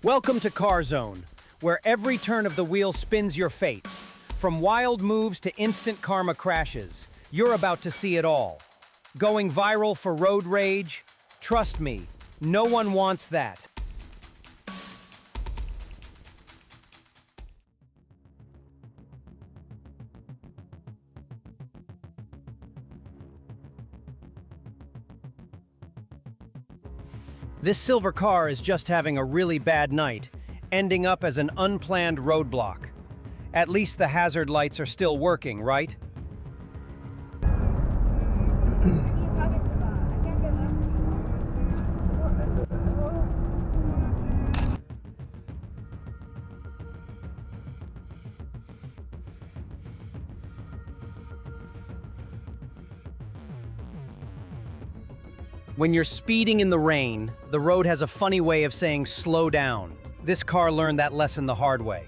Welcome to Car Zone, where every turn of the wheel spins your fate. From wild moves to instant karma crashes, you're about to see it all. Going viral for road rage? Trust me, no one wants that. This silver car is just having a really bad night, ending up as an unplanned roadblock. At least the hazard lights are still working, right? When you're speeding in the rain, the road has a funny way of saying slow down. This car learned that lesson the hard way.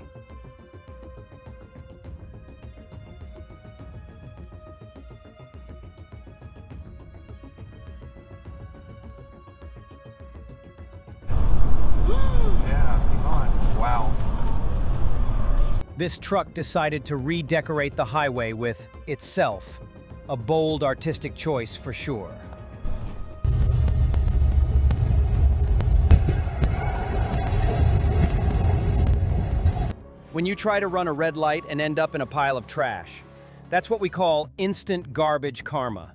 Yeah, come on. Wow. This truck decided to redecorate the highway with itself. A bold artistic choice for sure. When you try to run a red light and end up in a pile of trash, that's what we call instant garbage karma.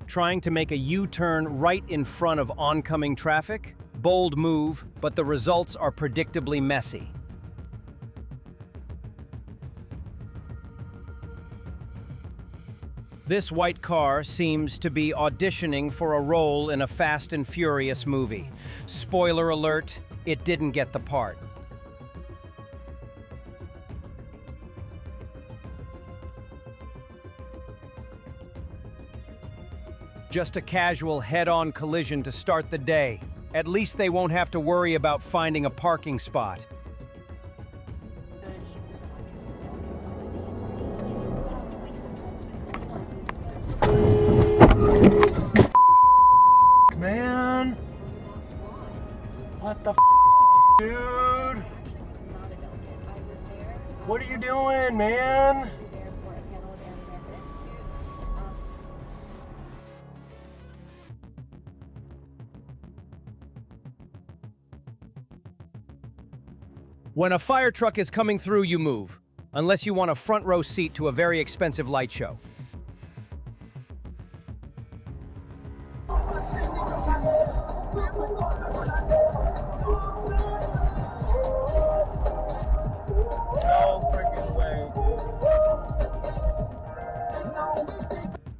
Trying to make a U-turn right in front of oncoming traffic? Bold move, but the results are predictably messy. This white car seems to be auditioning for a role in a Fast and Furious movie. Spoiler alert, it didn't get the part. Just a casual head-on collision to start the day. At least they won't have to worry about finding a parking spot. Man, what the dude? What are you doing, man? When a fire truck is coming through, you move, unless you want a front row seat to a very expensive light show.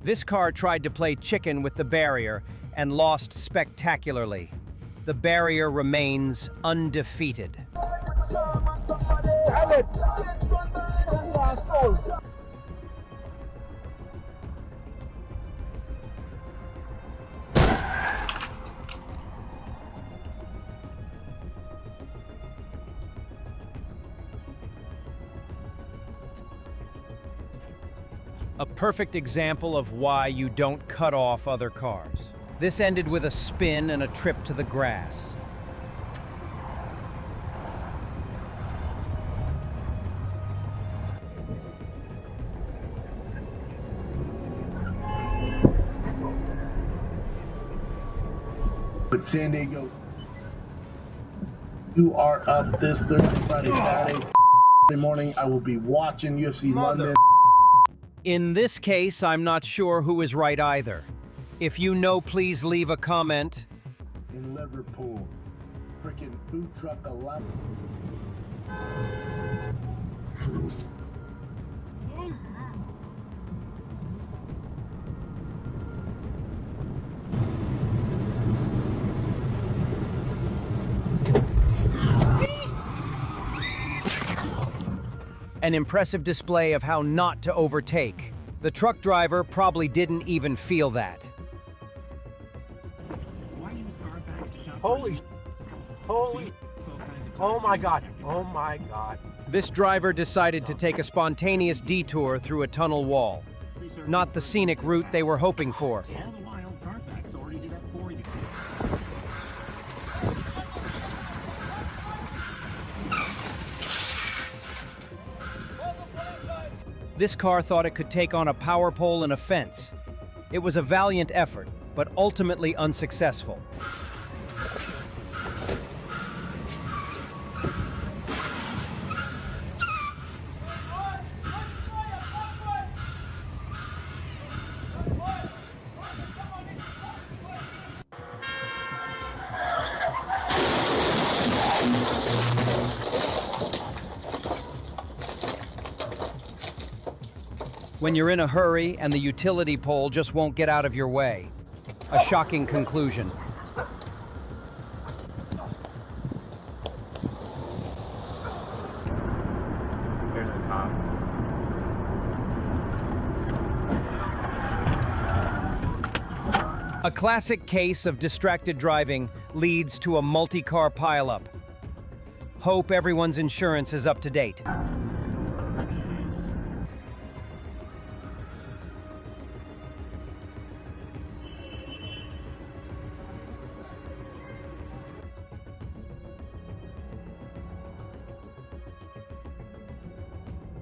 This car tried to play chicken with the barrier and lost spectacularly. The barrier remains undefeated. A perfect example of why you don't cut off other cars. This ended with a spin and a trip to the grass. But San Diego, you are up this Thursday, Friday, Saturday morning. I will be watching UFC London. In this case, I'm not sure who is right either. If you know, please leave a comment. In Liverpool, freaking food truck 11. An impressive display of how not to overtake. The truck driver probably didn't even feel that. Holy Oh my God. Oh my God. This driver decided to take a spontaneous detour through a tunnel wall. Not the scenic route they were hoping for. This car thought it could take on a power pole and a fence. It was a valiant effort, but ultimately unsuccessful. When you're in a hurry and the utility pole just won't get out of your way. A shocking conclusion. Here's a cop. A classic case of distracted driving leads to a multi-car pileup. Hope everyone's insurance is up to date.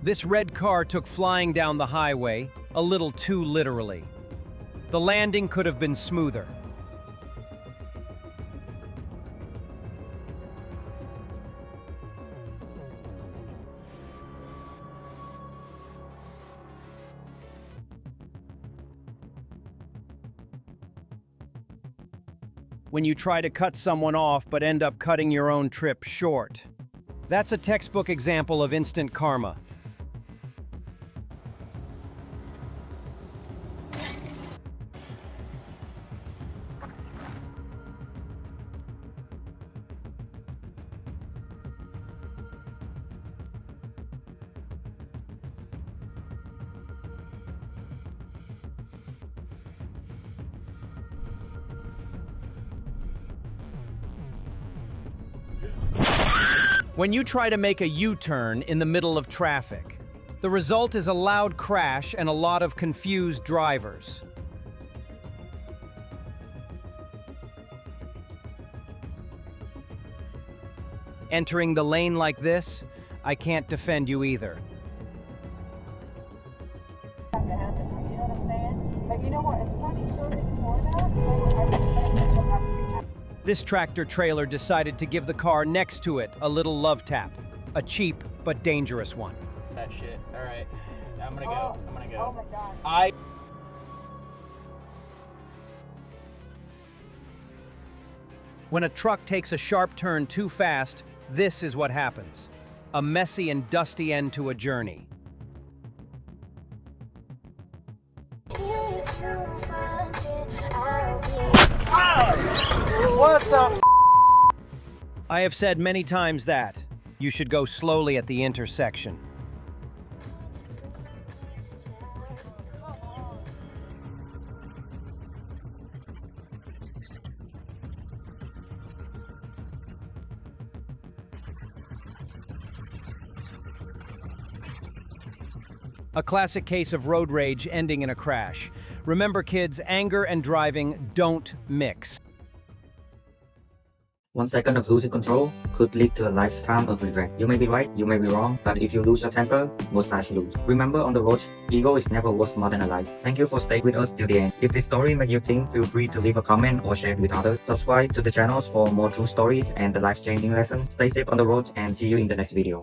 This red car took flying down the highway, a little too literally. The landing could have been smoother. When you try to cut someone off but end up cutting your own trip short. That's a textbook example of instant karma. When you try to make a U-turn in the middle of traffic, the result is a loud crash and a lot of confused drivers. Entering the lane like this, I can't defend you either. This tractor-trailer decided to give the car next to it a little love tap. A cheap but dangerous one. That shit. All right. I'm gonna go. I'm gonna go. Oh my God. When a truck takes a sharp turn too fast, this is what happens. A messy and dusty end to a journey. What the I have said many times that you should go slowly at the intersection. A classic case of road rage ending in a crash. Remember, kids, anger and driving don't mix. 1 second of losing control could lead to a lifetime of regret. You may be right, you may be wrong, but if you lose your temper, both sides lose. Remember, on the road, ego is never worth more than a life. Thank you for staying with us till the end. If this story made you think, feel free to leave a comment or share it with others. Subscribe to the channels for more true stories and the life-changing lessons. Stay safe on the road and see you in the next video.